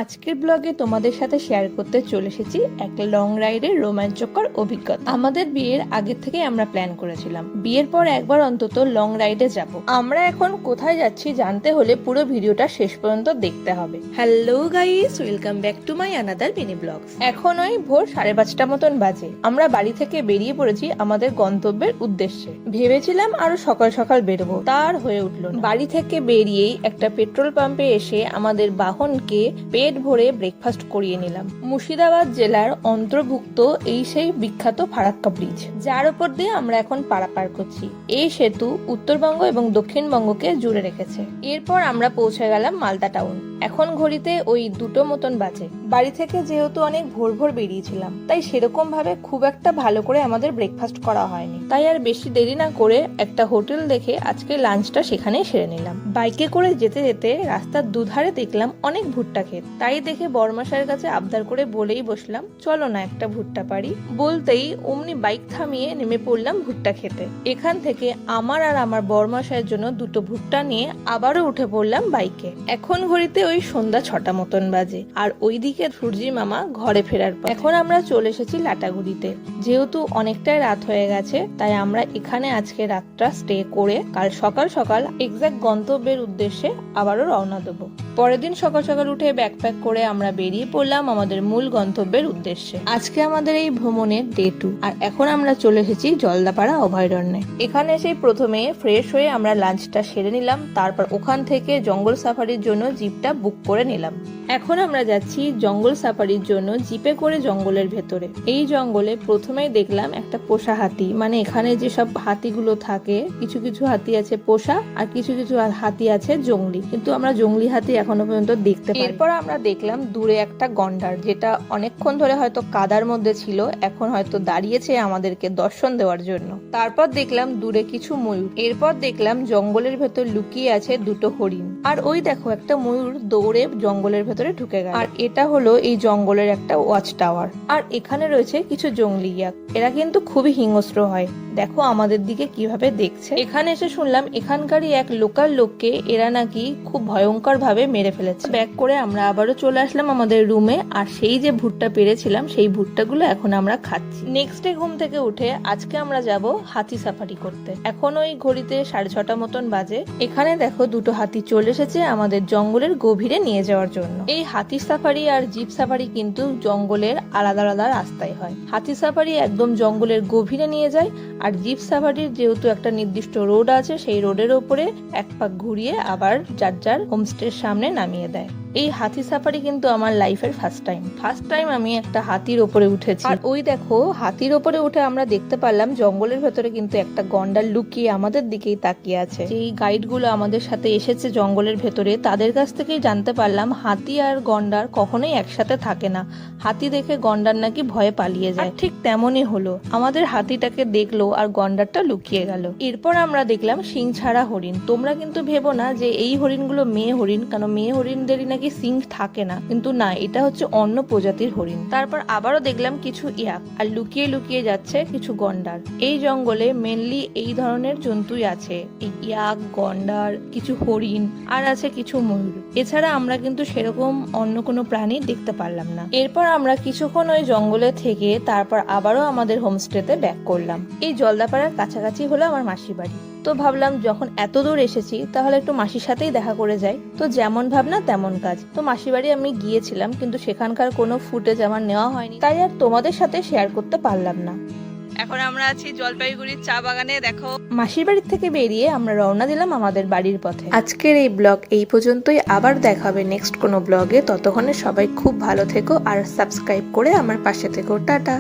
আজকের ব্লগে তোমাদের সাথে শেয়ার করতে চলে এসেছি একটা লং রাইডের রোমাঞ্চকর অভিজ্ঞতা। আমাদের বিয়ের আগে থেকে আমরা প্ল্যান করেছিলাম বিয়ের পর একবার অন্তত লং রাইডে যাব। আমরা এখন কোথায় যাচ্ছি জানতে হলে পুরো ভিডিওটা শেষ পর্যন্ত দেখতে হবে। Hello guys, welcome back to my another mini blogs. এখন ওই ভোর 5:30 মতন বাজে। আমরা বাড়ি থেকে বেরিয়ে পড়েছি আমাদের গন্তব্যের উদ্দেশ্যে। ভেবেছিলাম আরো সকাল সকাল বেরোবো, তার হয়ে উঠলো না। বাড়ি থেকে বেরিয়েই একটা পেট্রোল পাম্পে এসে আমাদের বাহনকে পেট ভরে ব্রেকফাস্ট করিয়ে নিলাম। মুর্শিদাবাদ জেলার অন্তর্ভুক্ত এই সেই বিখ্যাত ফারাক্কা ব্রিজ, যার উপর দিয়ে আমরা এখন পারাপার করছি। এই সেতু উত্তরবঙ্গ এবং দক্ষিণবঙ্গকে জুড়ে রেখেছে। এরপর আমরা পৌঁছে গেলাম মালদা টাউন। এখন ঘড়িতে ওই 2টো মতন বাজে। বাড়ি থেকে যেহেতু অনেক ভোর ভোর বেরিয়েছিলাম, তাই সেরকম ভাবে খুব একটা ভালো করে আমাদের ব্রেকফাস্ট করা হয়নি। তাই আর বেশি দেরি না করে একটা হোটেল দেখে আজকে লাঞ্চটা সেখানেই সেরে নিলাম। বাইকে করে যেতে যেতে রাস্তার দুধারে দেখলাম অনেক ভুট্টা ক্ষেত। তাই দেখে বড়মশাইয়ের কাছে আবদার করে বলেই বসলাম, চলো না একটা ভুট্টা পারি। বলতেই অমনি বাইক থামিয়ে নেমে পড়লাম ভুট্টা খেতে। এখান থেকে আমার আর আমার বড়মশাইয়ের জন্য 2টো ভুট্টা নিয়ে আবারও উঠে পড়লাম বাইকে। এখন ঘড়িতে ওই সন্ধ্যা 6টা মতন বাজে, আর ওইদিকে সূর্যি মামা ঘরে ফেরার পর। এখন আমরা চলে এসেছি লাটাগুড়িতে। যেহেতু অনেকটাই রাত হয়ে গেছে, তাই আমরা এখানে আজকে রাতটা স্টে করে কাল সকাল সকাল এক্সাক্ট গন্তব্যের উদ্দেশ্যে আবারও রওনা দেবো। পরের দিন সকাল সকাল উঠে ব্যাকপ্যাক করে আমরা বেরিয়ে পড়লাম আমাদের মূল গন্তব্যের উদ্দেশ্যে। আজকে আমাদের এই ভ্রমণের ডে 2, আর এখন আমরা চলে এসেছি জলদাপাড়া অভয়ারণ্যে। এখানে এসে প্রথমে ফ্রেশ হয়ে আমরা লাঞ্চটা সেরে নিলাম। তারপর ওখান থেকে জঙ্গল সাফারির জন্য জিপটা বুক করে নিলাম। এখন আমরা যাচ্ছি জঙ্গল সাফারির জন্য জিপে করে জঙ্গলের ভেতরে। এই জঙ্গলে প্রথমেই দেখলাম একটা পোষা হাতি, মানে এখানে যেসব হাতিগুলো থাকে, কিছু কিছু হাতি আছে পোষা আর কিছু কিছু হাতি আছে জঙ্গলি, কিন্তু আমরা জঙ্গলি হাতি এখনো পর্যন্ত দেখতে পাই। এরপর আমরা দেখলাম দূরে একটা গন্ডার, যেটা অনেকক্ষণ ধরে হয়তো কাদার মধ্যে ছিল, এখন হয়তো দাঁড়িয়েছে আমাদেরকে দর্শন দেওয়ার জন্য। তারপর দেখলাম দূরে কিছু ময়ূর। এরপর দেখলাম জঙ্গলের ভেতর লুকিয়ে আছে 2টো হরিণ। আর ওই দেখো একটা ময়ূর দৌড়ে জঙ্গলের ভেতরে ঢুকে গেল। আর এটা হলো এই জঙ্গলের একটা ওয়াচ টাওয়ার। আর এখানে রয়েছে কিছু জঙ্গলি ইয়াক। এরা কিন্তু খুবই হিংস্র হয়। দেখো আমাদের দিকে কিভাবে দেখছে। এখানে এসে শুনলাম এখানকারই এক লোকাল লোককে এরা নাকি খুব ভয়ঙ্কর ভাবে মেরে ফেলেছে। ব্যাক করে আমরা আবারও চলে আসলাম আমাদের রুমে। আর সেই যে ভুট্টা পেরেছিলাম সেই ভুট্টাগুলো এখন আমরা খাচ্ছি। নেক্সট ডে ঘুম থেকে উঠে আজকে আমরা যাব হাতি সাফারি করতে। এখন ওই ঘড়িতে 6:30 মতন বাজে। এখানে দেখো 2টো হাতি চলে এসেছে আমাদের জঙ্গলের গভীরে নিয়ে যাওয়ার জন্য। এই হাতি সাফারি আর জিপ সাফারি কিন্তু জঙ্গলের আলাদা আলাদা রাস্তায় হয়। হাতি সাফারি একদম জঙ্গলের গভীরে নিয়ে যায়, আর জিপ সাফারির যেহেতু একটা নির্দিষ্ট রোড আছে, সেই রোডের ওপরে এক পাক ঘুরিয়ে আবার যার যার হোমস্টের সামনে নামিয়ে দেয়। এই হাতি সাফারি কিন্তু আমার লাইফের ফার্স্ট টাইম আমি একটা হাতির ওপরে উঠেছি। আর ওই দেখো হাতির ওপরে উঠে আমরা দেখতে পারলাম জঙ্গলের ভেতরে কিন্তু একটা গন্ডার লুকিয়ে আমাদের দিকেই তাকিয়ে আছে। যেই গাইডগুলো আমাদের সাথে এসেছে জঙ্গলের ভেতরে, তাদের কাছ থেকেই জানতে পারলাম হাতি আর গন্ডার কখনোই একসাথে থাকে না। হাতি দেখে গন্ডার নাকি ভয়ে পালিয়ে যায়। ঠিক তেমনই হলো, আমাদের হাতিটাকে দেখলো আর গন্ডারটা লুকিয়ে গেল। এরপর আমরা দেখলাম শিং ছাড়া হরিণ। তোমরা কিন্তু ভেবো না যে এই হরিণগুলো মেয়ে হরিণ, কারণ মেয়ে হরিণদেরই নাকি সিং থাকে না, কিন্তু না, এটা হচ্ছে অন্য প্রজাতির হরিণ। তারপর আবারও দেখলাম কিছু ইয়াক, আর লুকিয়ে লুকিয়ে যাচ্ছে কিছু গন্ডার। এই জঙ্গলে মেনলি এই ধরনের জন্তুই আছে, এই ইয়াক, গন্ডার, কিছু হরিণ, আর আছে কিছু ময়ূর। এছাড়া আমরা কিন্তু সেরকম অন্য কোনো প্রাণী দেখতে পারলাম না। এরপর আমরা কিছুক্ষণ ওই জঙ্গলে থেকে তারপর আবারও আমাদের হোমস্টেতে ব্যাক করলাম। এই জলদাপাড়ার কাছাকাছি হলো আমার মাসির বাড়ি। তো ভাবলাম যখন এত দূর এসেছি তাহলে একটু মাসির সাথেই দেখা করে যাই। তো যেমন ভাবনা তেমন কাজ। তো মাসির বাড়ি আমি গিয়েছিলাম, কিন্তু সেখানকার কোনো ফুটেজ আমার নেওয়া হয়নি, তাই আর তোমাদের সাথে শেয়ার করতে পারলাম না। এখন আমরা আছি জলপাইগুড়ির চা বাগানে। দেখো মাসির বাড়ির থেকে বেরিয়ে আমরা রওনা দিলাম আমাদের বাড়ির পথে। আজকের এই ব্লগ এই পর্যন্তই। আবার দেখা হবে নেক্সট কোনো ব্লগে। ততক্ষণে সবাই খুব ভালো থেকো আর সাবস্ক্রাইব করে আমার পাশে থেকো। টাটা।